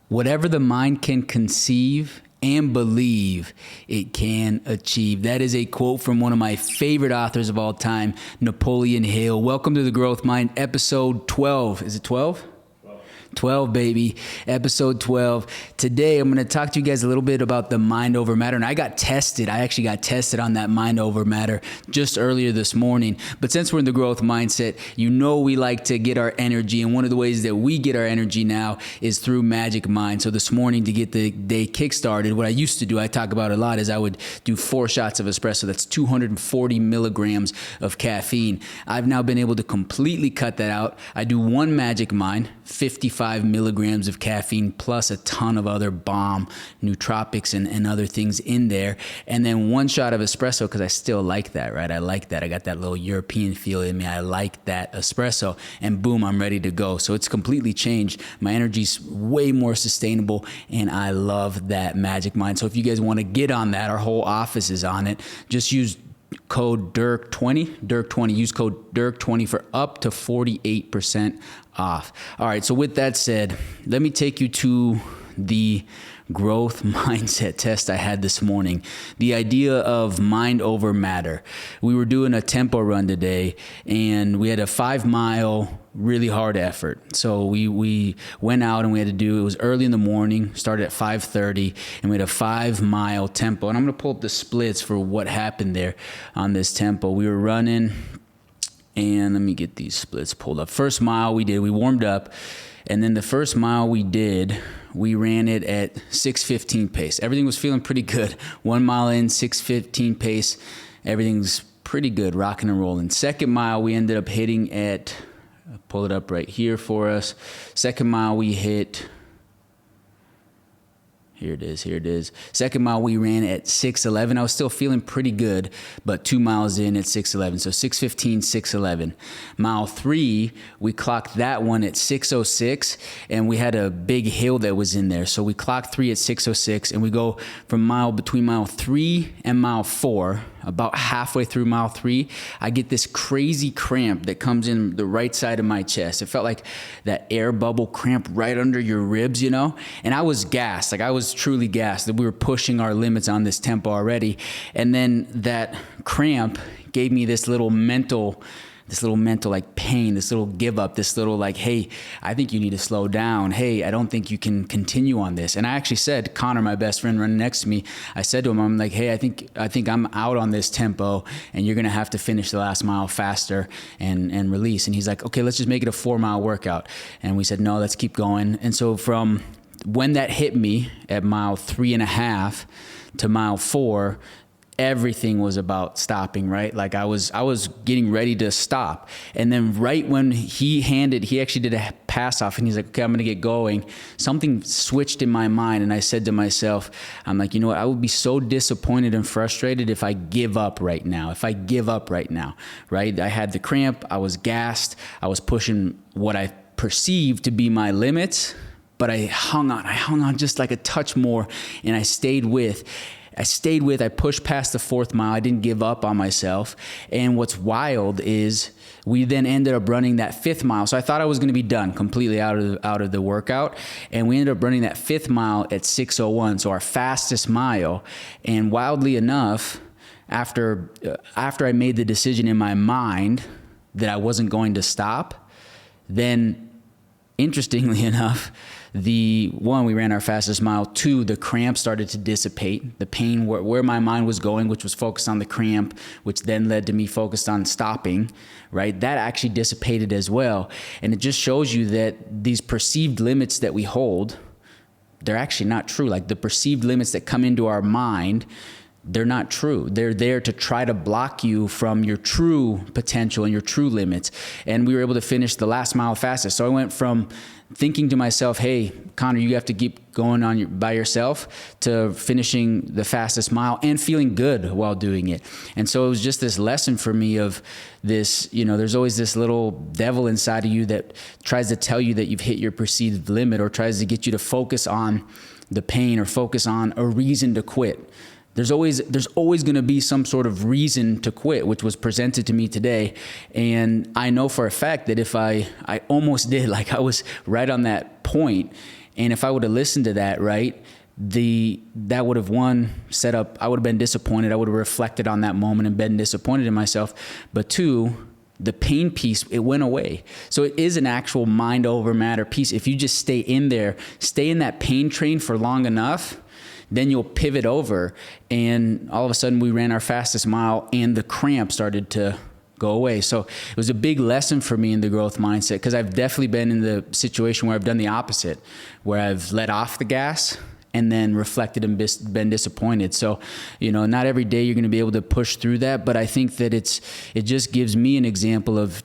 Whatever the mind can conceive and believe, it can achieve. That is a quote from one of my favorite authors of all time, Napoleon Hill. Welcome to the Growth Mind, episode 12. Is it 12? 12, baby. Episode 12. Today, I'm going to talk to you guys a little bit about the mind over matter. And I actually got tested on that mind over matter just earlier this morning. But since we're in the growth mindset, you know we like to get our energy. And one of the ways that we get our energy now is through Magic Mind. So this morning, to get the day kick-started, what I used to do, I talk about a lot, is I would do 4 shots of espresso. That's 240 milligrams of caffeine. I've now been able to completely cut that out. I do 1 Magic Mind, 55 milligrams of caffeine plus a ton of other bomb nootropics and other things in there. And then 1 shot of espresso because I still like that, right? I like that. I got that little European feel in me. I like that espresso. And boom, I'm ready to go. So it's completely changed. My energy's way more sustainable and I love that Magic Mind. So if you guys want to get on that, our whole office is on it. Just use code Dirk20, use code Dirk20 for up to 48% off. All right, so with that said, let me take you to the growth mindset test I had this morning. The idea of mind over matter. We were doing a tempo run today and we had a 5-mile really hard effort. So we went out and we had to do, it was early in the morning, started at 5:30, and we had a 5-mile tempo. And I'm going to pull up the splits for what happened there on this tempo. We were running, and let me get these splits pulled up. First mile we warmed up, and then the first mile we ran it at 6:15 pace. Everything was feeling pretty good. 1 mile in, 6:15 pace. Everything's pretty good, rocking and rolling. Second mile we ended up hitting at, I'll pull it up right here for us. Second mile we hit, here it is. Second mile we ran at 6:11. I was still feeling pretty good, but 2 miles in at 6:11. So 6:15, 6:11. Mile 3, we clocked that one at 6:06, and we had a big hill that was in there. So we clocked 3 at 6:06, and we go from between mile 3 and mile 4. About halfway through mile 3, I get this crazy cramp that comes in the right side of my chest. It felt like that air bubble cramp right under your ribs, you know? And I was gassed. I was truly gassed that we were pushing our limits on this tempo already. And then that cramp gave me this little mental like pain, this little give up, this little like, hey, I think you need to slow down. Hey, I don't think you can continue on this. And I actually said, Connor, my best friend running next to me, I said to him, I'm like, hey, I think I'm out on this tempo and you're going to have to finish the last mile faster and release. And he's like, okay, let's just make it a 4-mile workout. And we said, no, let's keep going. And so from when that hit me at mile 3.5 to mile 4, everything was about stopping, right? Like I was getting ready to stop. And then right when he actually did a pass off and he's like, okay, I'm going to get going. Something switched in my mind. And I said to myself, I'm like, you know what? I would be so disappointed and frustrated if I give up right now, right? I had the cramp. I was gassed. I was pushing what I perceived to be my limits, but I hung on just like a touch more and I stayed with, I pushed past the 4th mile. I didn't give up on myself. And what's wild is we then ended up running that 5th mile. So I thought I was going to be done completely out of the workout. And we ended up running that 5th mile at 6:01. So our fastest mile. And wildly enough, after I made the decision in my mind that I wasn't going to stop, then interestingly enough, we ran our fastest mile. 2, the cramp started to dissipate. The pain where my mind was going, which was focused on the cramp, which then led to me focused on stopping, right? That actually dissipated as well. And it just shows you that these perceived limits that we hold, they're actually not true. Like the perceived limits that come into our mind, they're not true. They're there to try to block you from your true potential and your true limits. And we were able to finish the last mile fastest. So I went from thinking to myself, hey, Connor, you have to keep going by yourself, to finishing the fastest mile and feeling good while doing it. And so it was just this lesson for me of this, there's always this little devil inside of you that tries to tell you that you've hit your perceived limit or tries to get you to focus on the pain or focus on a reason to quit. There's always going to be some sort of reason to quit, which was presented to me today. And I know for a fact that if I almost did, like I was right on that point, And if I would have listened to that, right, that would have, one, set up, I would have been disappointed. I would have reflected on that moment and been disappointed in myself. But two, the pain piece, it went away. So it is an actual mind over matter piece. If you just stay in there, stay in that pain train for long enough, then you'll pivot over. And all of a sudden we ran our fastest mile and the cramp started to go away. So it was a big lesson for me in the growth mindset, because I've definitely been in the situation where I've done the opposite, where I've let off the gas and then reflected and been disappointed. So, not every day you're going to be able to push through that, but I think that it just gives me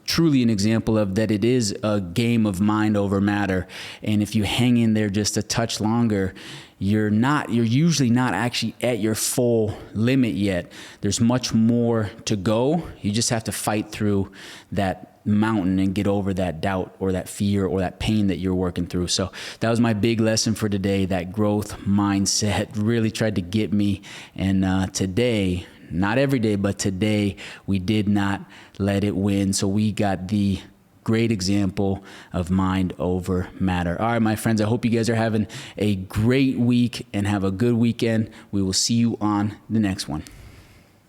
truly an example of that it is a game of mind over matter. And if you hang in there just a touch longer, you're usually not actually at your full limit yet. There's much more to go. You just have to fight through that mountain and get over that doubt or that fear or that pain that you're working through. So that was my big lesson for today. That growth mindset really tried to get me. And today, not every day, but today, we did not let it win. So we got the great example of mind over matter. All right, my friends, I hope you guys are having a great week and have a good weekend. We will see you on the next one.